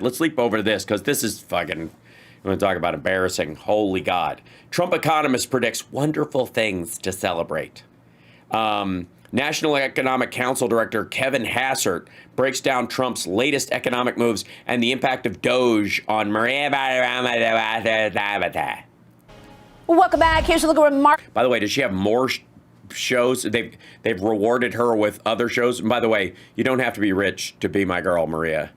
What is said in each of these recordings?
Let's leap over to this because this is fucking, I'm going to talk about embarrassing. Holy God. Trump economist predicts wonderful things to celebrate. National Economic Council Director Kevin Hassert breaks down Trump's latest economic moves and the impact of Doge on Maria. Welcome back. Here's a look at remark. By the way, does she have more shows? They've rewarded her with other shows. And by the way, you don't have to be rich to be my girl, Maria.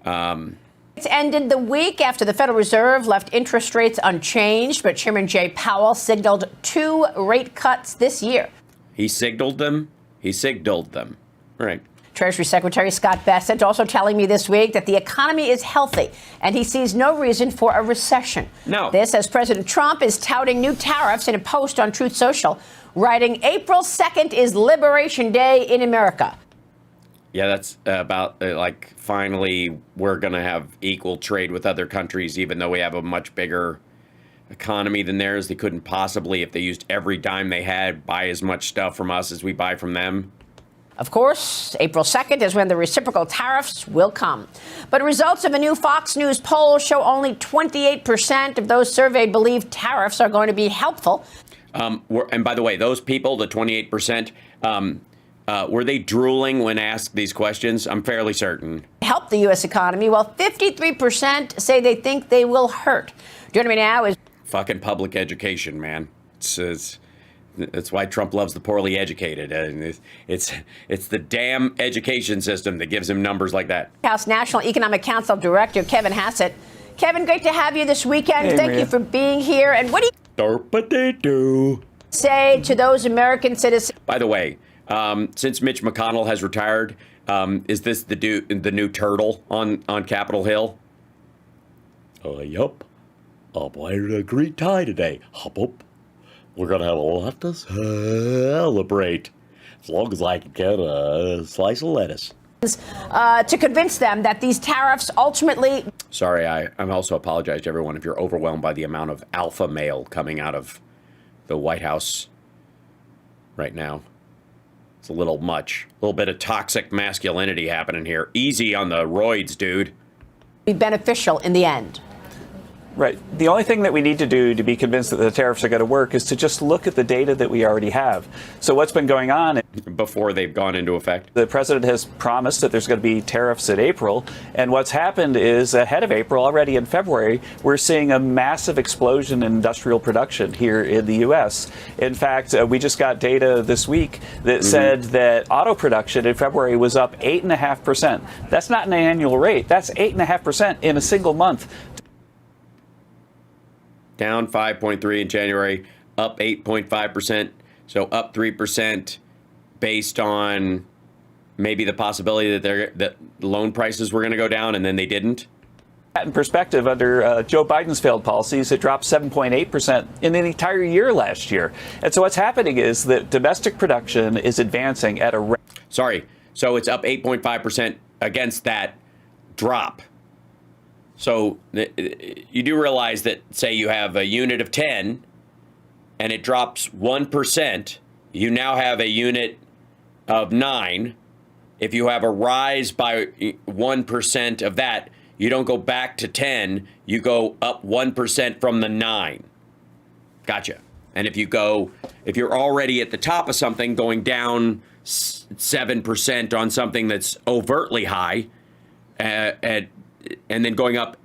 It's ended the week after the Federal Reserve left interest rates unchanged, but Chairman Jay Powell signaled 2 rate cuts this year. He signaled them? He signaled them. Right. Treasury Secretary Scott Bessent also telling me this week that the economy is healthy and he sees no reason for a recession. No. This as President Trump is touting new tariffs in a post on Truth Social, writing April 2nd is Liberation Day in America. Yeah, that's about like finally we're going to have equal trade with other countries, even though we have a much bigger economy than theirs. They couldn't possibly, if they used every dime they had, buy as much stuff from us as we buy from them. Of course, April 2nd is when the reciprocal tariffs will come. But results of a new Fox News poll show only 28% of those surveyed believe tariffs are going to be helpful. And by the way, those people, the 28%, were they drooling when asked these questions? I'm fairly certain. Help the U.S. economy, while 53% say they think they will hurt. Joining me now is fucking public education, man. That's why Trump loves the poorly educated. And it's the damn education system that gives him numbers like that. House National Economic Council Director Kevin Hassett. Kevin, great to have you this weekend. Hey, Thank Maria. you for being here. And what do you say to those American citizens? By the way, since Mitch McConnell has retired, is this the new turtle on Capitol Hill? Yup. I'm wearing a green tie today. Hop up. We're going to have a lot to celebrate. As long as I can get a slice of lettuce. To convince them that these tariffs ultimately... Sorry, I'm also apologize to everyone if you're overwhelmed by the amount of alpha male coming out of the White House right now. It's a little much. A little bit of toxic masculinity happening here. Easy on the roids, dude. ...be beneficial in the end. Right. The only thing that we need to do to be convinced that the tariffs are going to work is to just look at the data that we already have. So what's been going on? Before they've gone into effect. The president has promised that there's going to be tariffs in April. And what's happened is ahead of April, already in February, we're seeing a massive explosion in industrial production here in the U.S. In fact, we just got data this week that said that auto production in February was up 8.5%. That's not an annual rate. That's 8.5% in a single month. Down 5.3 in January, up 8.5%. So up 3% based on maybe the possibility that loan prices were going to go down, and then they didn't. In perspective, under Joe Biden's failed policies, it dropped 7.8% in the entire year last year. And so what's happening is that domestic production is advancing at a... Sorry. So it's up 8.5% against that drop. So you do realize that, say you have a unit of 10 and it drops 1%, you now have a unit of 9. If you have a rise by 1% of that, you don't go back to 10, you go up 1% from the 9. Gotcha. And if you're already at the top of something, going down 7% on something that's overtly high, and then going up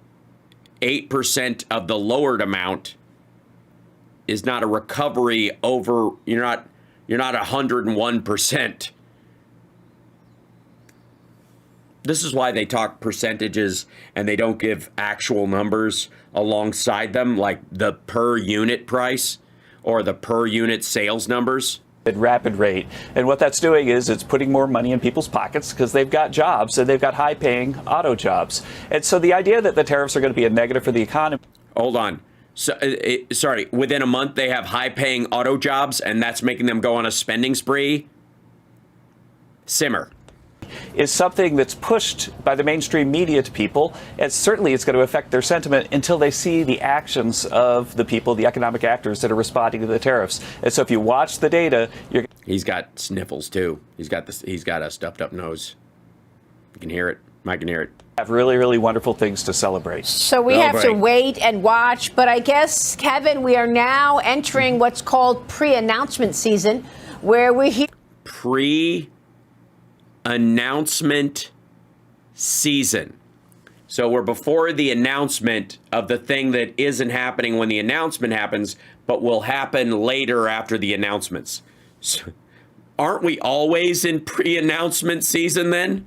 8% of the lowered amount is not a recovery over, you're not 101%. This is why they talk percentages and they don't give actual numbers alongside them, like the per unit price or the per unit sales numbers. At rapid rate. And what that's doing is it's putting more money in people's pockets because they've got jobs and they've got high paying auto jobs. And so the idea that the tariffs are going to be a negative for the economy. Hold on. So, sorry, within a month they have high paying auto jobs and that's making them go on a spending spree? Simmer. Is something that's pushed by the mainstream media to people, and certainly it's going to affect their sentiment until they see the actions of the people, the economic actors that are responding to the tariffs. And so if you watch the data, He's got sniffles too. He's got a stuffed up nose. You can hear it. I can hear it. Have really, really wonderful things to celebrate. So we have to wait and watch. But I guess, Kevin, we are now entering what's called pre-announcement season, where we hear pre-announcement season. So we're before the announcement of the thing that isn't happening when the announcement happens, but will happen later after the announcements. So, aren't we always in pre-announcement season then?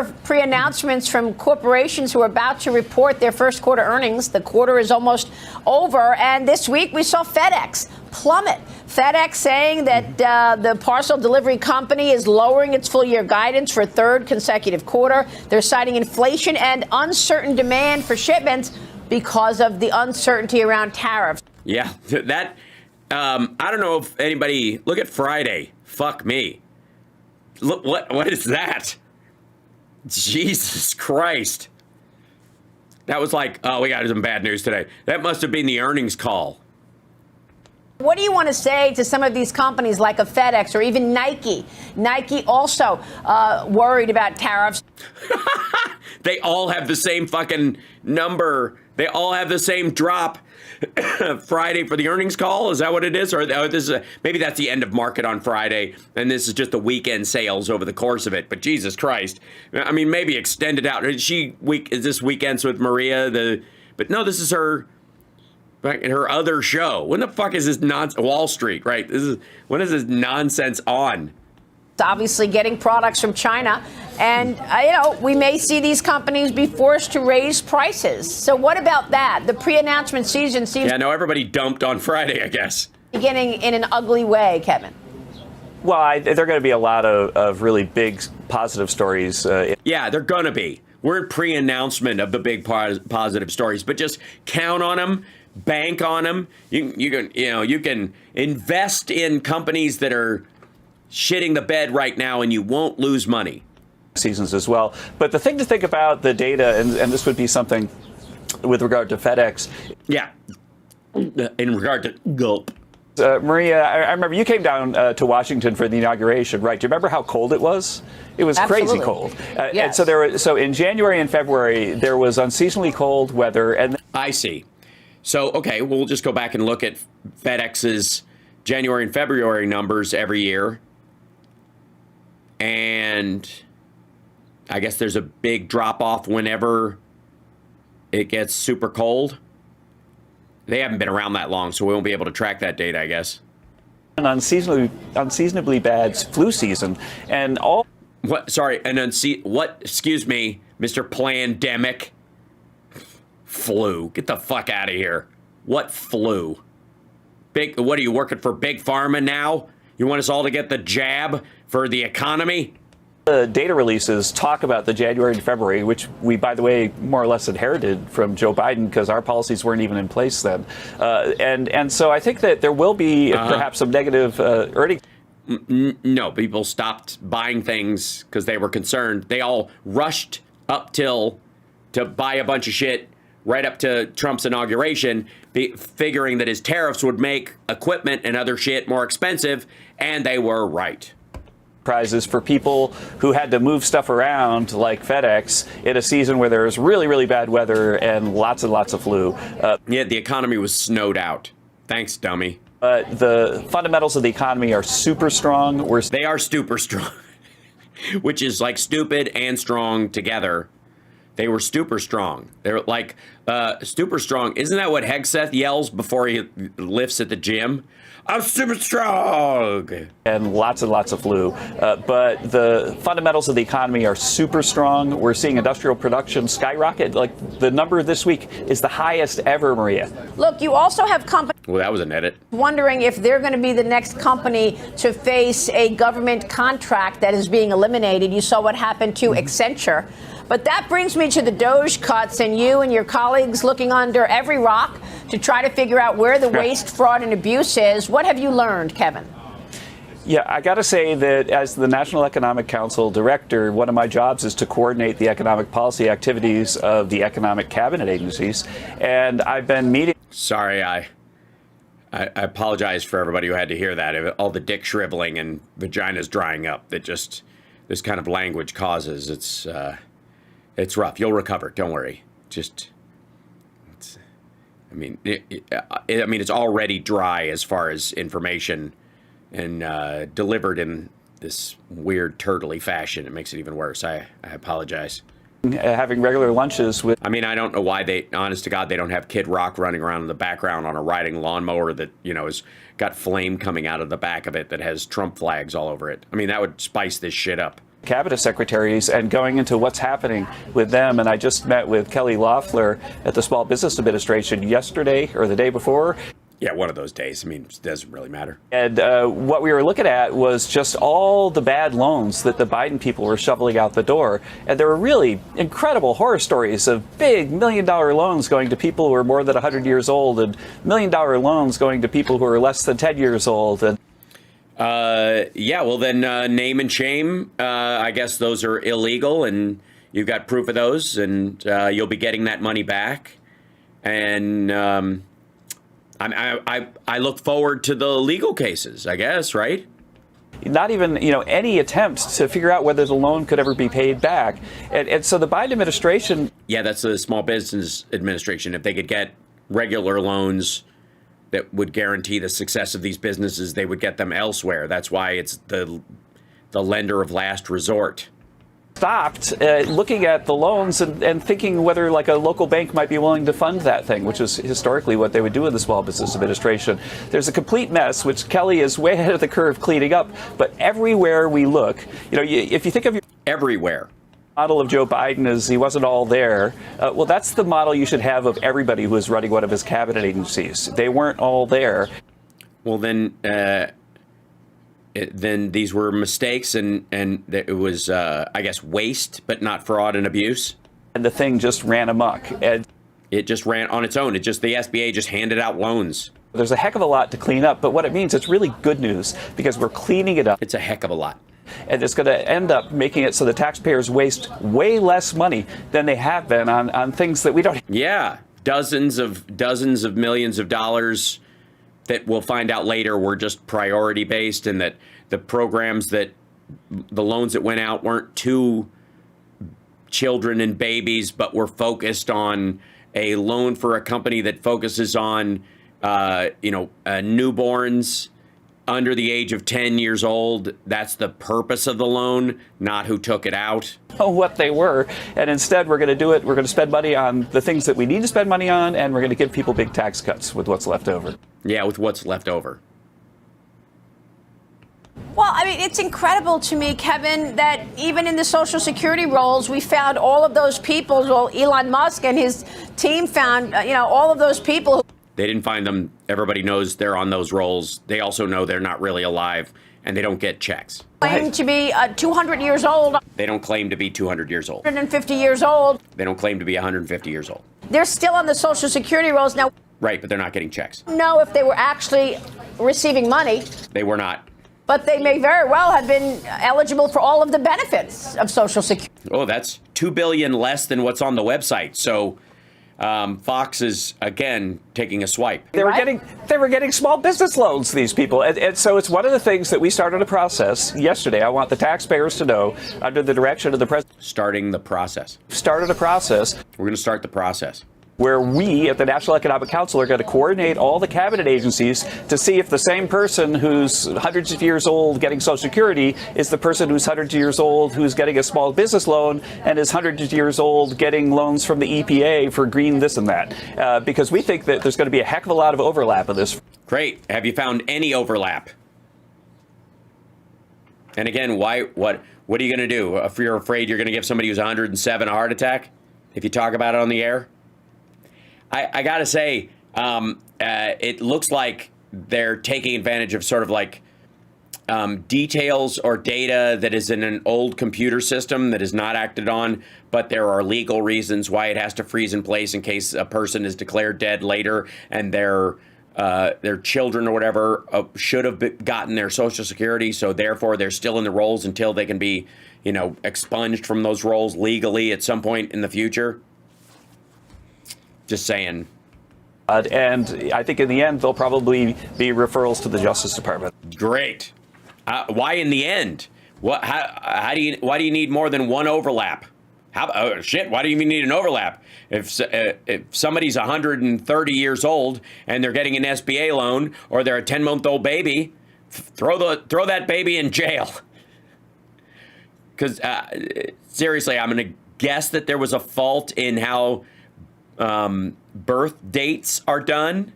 pre-announcements from corporations who are about to report their first quarter earnings. The quarter is almost over, and this week we saw FedEx plummet. FedEx saying that the parcel delivery company is lowering its full year guidance for a third consecutive quarter. They're citing inflation and uncertain demand for shipments because of the uncertainty around tariffs. Yeah, that, I don't know if anybody, look at Friday. Fuck me. Look, what is that? Jesus Christ. That was like, oh, we got some bad news today. That must have been the earnings call. What do you want to say to some of these companies like a FedEx or even Nike? Nike also worried about tariffs. They all have the same fucking number. They all have the same drop. Friday for the earnings call? Is that what it is? Or this is maybe that's the end of market on Friday, and this is just the weekend sales over the course of it. But Jesus Christ, I mean, maybe extend it out. Is this weekends with Maria? But no, this is her other show. When the fuck is this nonsense? Wall Street, right? When is this nonsense on? Obviously getting products from China. And, we may see these companies be forced to raise prices. So what about that? The pre-announcement season seems... Yeah, no, everybody dumped on Friday, I guess. Beginning in an ugly way, Kevin. Well, there are going to be a lot of really big positive stories. Yeah, they're going to be. We're in pre-announcement of the big positive stories, but just count on them, bank on them. You can invest in companies that are shitting the bed right now, and you won't lose money. Seasons as well. But the thing to think about the data, and this would be something with regard to FedEx. Yeah, in regard to gulp. Maria, I remember you came down to Washington for the inauguration, right? Do you remember how cold it was? It was Absolutely. Crazy cold. Yes. And so in January and February, there was unseasonably cold weather. And I see. So, okay, we'll just go back and look at FedEx's January and February numbers every year. And I guess there's a big drop off whenever it gets super cold. They haven't been around that long, so we won't be able to track that data, I guess. An unseasonably bad flu season, and all. What? Sorry, what? Excuse me, Mr. Plandemic. Flu. Get the fuck out of here. What flu? What are you working for Big Pharma now? You want us all to get the jab for the economy? The data releases talk about the January and February, which we, by the way, more or less inherited from Joe Biden because our policies weren't even in place then. And so I think that there will be perhaps some negative earnings. No, people stopped buying things because they were concerned. They all rushed up to buy a bunch of shit right up to Trump's inauguration, figuring that his tariffs would make equipment and other shit more expensive, and they were right. Prizes for people who had to move stuff around like FedEx in a season where there's really, really bad weather and lots of flu. Yeah, the economy was snowed out. Thanks, dummy. The fundamentals of the economy are super strong. They are super strong, which is like stupid and strong together. They were super strong. They're like super strong. Isn't that what Hegseth yells before he lifts at the gym? I'm super strong. And lots of flu. But the fundamentals of the economy are super strong. We're seeing industrial production skyrocket. Like the number this week is the highest ever, Maria. Look, you also have companies. Well, that was an edit. Wondering if they're going to be the next company to face a government contract that is being eliminated. You saw what happened to Accenture. But that brings me to the Doge cuts and you and your colleagues looking under every rock to try to figure out where the waste, fraud, and abuse is. What have you learned, Kevin? Yeah, I got to say that as the National Economic Council director, one of my jobs is to coordinate the economic policy activities of the economic cabinet agencies. And I've been meeting. Sorry, I apologize for everybody who had to hear that. All the dick shriveling and vaginas drying up that just this kind of language causes. It's rough. You'll recover. Don't worry. I mean, it's already dry as far as information and delivered in this weird turtley fashion. It makes it even worse. I apologize. Having regular lunches with. I mean, I don't know why honest to God, they don't have Kid Rock running around in the background on a riding lawnmower that, has got flame coming out of the back of it that has Trump flags all over it. I mean, that would spice this shit up. Cabinet secretaries and going into what's happening with them. And I just met with Kelly Loeffler at the Small Business Administration yesterday or the day before. Yeah, one of those days. I mean, it doesn't really matter. And what we were looking at was just all the bad loans that the Biden people were shoveling out the door. And there were really incredible horror stories of big $1 million loans going to people who are more than 100 years old and $1 million loans going to people who are less than 10 years old. And yeah, well, then name and shame. I guess those are illegal, and you've got proof of those, and you'll be getting that money back. And I look forward to the legal cases, I guess, right? Not even, any attempt to figure out whether the loan could ever be paid back. And so the Biden administration. Yeah, that's the Small Business Administration. If they could get regular loans that would guarantee the success of these businesses, they would get them elsewhere. That's why it's the lender of last resort. Stopped looking at the loans and thinking whether like a local bank might be willing to fund that thing, which is historically what they would do in the Small Business Administration. There's a complete mess, which Kelly is way ahead of the curve cleaning up. But everywhere we look, if you think of your everywhere. Model of Joe Biden is he wasn't all there. Well, that's the model you should have of everybody who is running one of his cabinet agencies. They weren't all there. Well, then these were mistakes, and it was, I guess, waste, but not fraud and abuse. And the thing just ran amok. And it just ran on its own. The SBA just handed out loans. There's a heck of a lot to clean up, but what it means, it's really good news because we're cleaning it up. It's a heck of a lot. And it's going to end up making it so the taxpayers waste way less money than they have been on things that we don't. Yeah, dozens of millions of dollars that we'll find out later were just priority based, and that the programs the loans that went out weren't to children and babies, but were focused on a loan for a company that focuses on, newborns under the age of 10 years old. That's the purpose of the loan, not who took it out. What they were. And instead, we're going to do it. We're going to spend money on the things that we need to spend money on, and we're going to give people big tax cuts with what's left over. Yeah, with what's left over. Well, I mean, it's incredible to me, Kevin, that even in the Social Security rolls, we found all of those people. Well, Elon Musk and his team found, all of those people. They didn't find them. Everybody knows they're on those rolls. They also know they're not really alive, and they don't get checks. Claim to be 200 years old. They don't claim to be 200 years old. 150 years old. They don't claim to be 150 years old. They're still on the Social Security rolls now. Right, but they're not getting checks. Know if they were actually receiving money. They were not. But they may very well have been eligible for all of the benefits of Social Security. Oh, that's $2 billion less than what's on the website. So Fox is, again, taking a swipe. They were getting small business loans, these people. And so it's one of the things that we started a process yesterday. I want the taxpayers to know, under the direction of the president. Starting the process. Started a process. We're going to start the process. Where we at the National Economic Council are going to coordinate all the cabinet agencies to see if the same person who's hundreds of years old getting Social Security is the person who's hundreds of years old who's getting a small business loan and is hundreds of years old getting loans from the EPA for green this and that. Because we think that there's going to be a heck of a lot of overlap in this. Great. Have you found any overlap? And again, what are you going to do? If you're afraid you're going to give somebody who's 107 a heart attack if you talk about it on the air? I got to say, it looks like they're taking advantage of sort of like details or data that is in an old computer system that is not acted on, but there are legal reasons why it has to freeze in place in case a person is declared dead later and their children or whatever should have gotten their Social Security. So therefore, they're still in the rolls until they can be, expunged from those rolls legally at some point in the future. Just saying. And I think in the end, there'll probably be referrals to the Justice Department. Great. Why in the end? Why do you need more than one overlap? Oh, shit, why do you even need an overlap? If somebody's 130 years old and they're getting an SBA loan or they're a 10-month-old baby, throw that baby in jail. Because seriously, I'm going to guess that there was a fault in how birth dates are done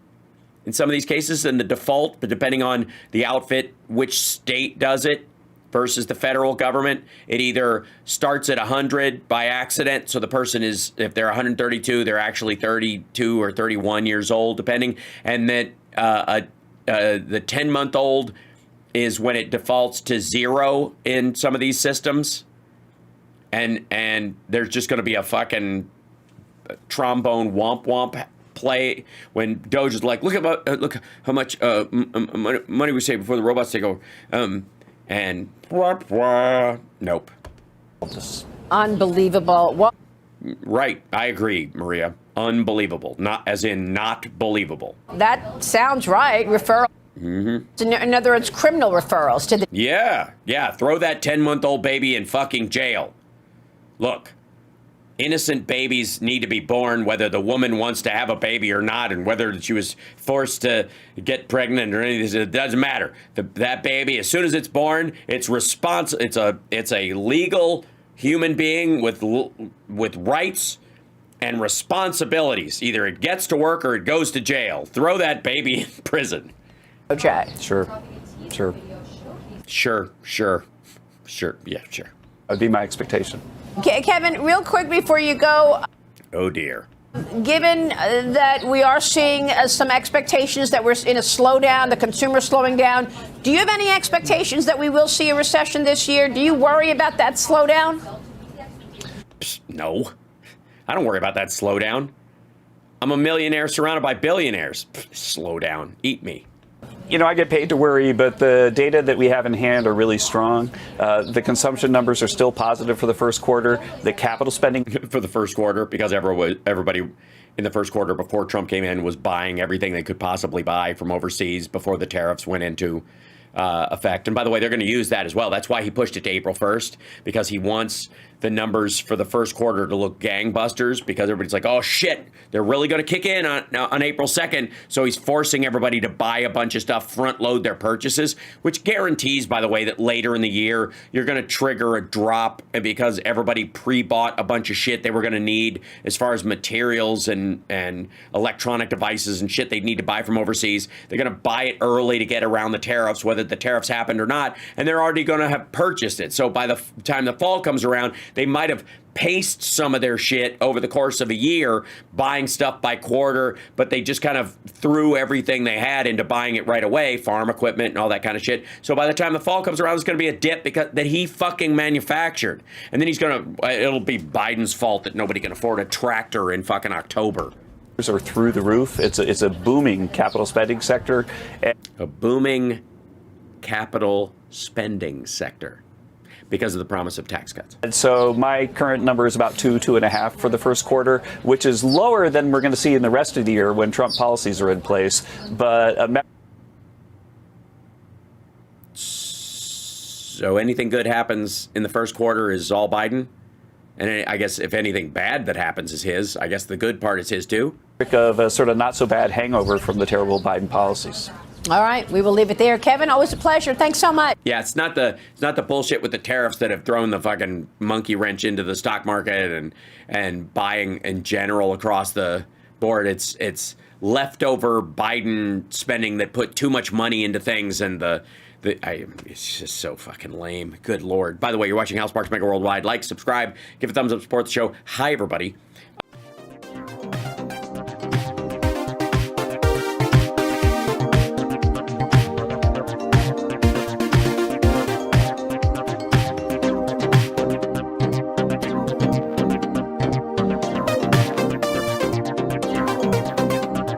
in some of these cases, and the default, but depending on the outfit, which state does it versus the federal government, it either starts at 100 by accident, so the person is, if they're 132, they're actually 32 or 31 years old, depending, and then the 10-month-old is when it defaults to 0 in some of these systems, and there's just going to be a fucking trombone womp play when Doge is like, look how much money we save before the robots take over. And nope. Unbelievable. Well, right. I agree, Maria. Unbelievable. Not as in not believable. that sounds right. Referral. Mm-hmm. In other words, criminal referrals to the. Yeah. Throw that 10-month-old baby in fucking jail. Look, innocent babies need to be born, whether the woman wants to have a baby or not, and whether she was forced to get pregnant or anything. It doesn't matter. That baby, as soon as it's born, it's It's a legal human being with rights and responsibilities. Either it gets to work or it goes to jail. Throw that baby in prison. Okay. Sure. Yeah, sure. That'd be my expectation. Kevin, real quick before you go. Oh, dear. Given that we are seeing some expectations that we're in a slowdown, the consumer slowing down, do you have any expectations that we will see a recession this year? Do you worry about that slowdown? No, I don't worry about that slowdown. I'm a millionaire surrounded by billionaires. Slow down. Eat me. I get paid to worry, but the data that we have in hand are really strong. The consumption numbers are still positive for the first quarter. The capital spending for the first quarter, because everybody in the first quarter before Trump came in was buying everything they could possibly buy from overseas before the tariffs went into effect. And by the way, they're going to use that as well. That's why he pushed it to April 1st, because he wants the numbers for the first quarter to look gangbusters, because everybody's like, oh shit, they're really going to kick in on April 2nd. So he's forcing everybody to buy a bunch of stuff, front load their purchases, which guarantees, by the way, that later in the year, you're going to trigger a drop, because everybody pre-bought a bunch of shit they were going to need as far as materials and electronic devices and shit they'd need to buy from overseas. They're going to buy it early to get around the tariffs, whether the tariffs happened or not, and they're already going to have purchased it. So by the time the fall comes around, they might have paced some of their shit over the course of a year, buying stuff by quarter, but they just kind of threw everything they had into buying it right away, farm equipment and all that kind of shit. So by the time the fall comes around, it's going to be a dip that he fucking manufactured. And then it'll be Biden's fault that nobody can afford a tractor in fucking October. are through the roof. It's a booming capital spending sector. A booming capital spending sector, because of the promise of tax cuts. And so my current number is about 2.5 for the first quarter, which is lower than we're going to see in the rest of the year when Trump policies are in place. But so anything good happens in the first quarter is all Biden? And I guess if anything bad that happens is his, I guess the good part is his too? Of a sort of not so bad hangover from the terrible Biden policies. All right, we will leave it there. Kevin, always a pleasure. Thanks so much. Yeah, it's not the bullshit with the tariffs that have thrown the fucking monkey wrench into the stock market and buying in general across the board. It's leftover Biden spending that put too much money into things, and it's just so fucking lame. Good Lord. By the way, you're watching House Sparks Mega Worldwide. Like, subscribe, give a thumbs up, support the show. Hi, everybody.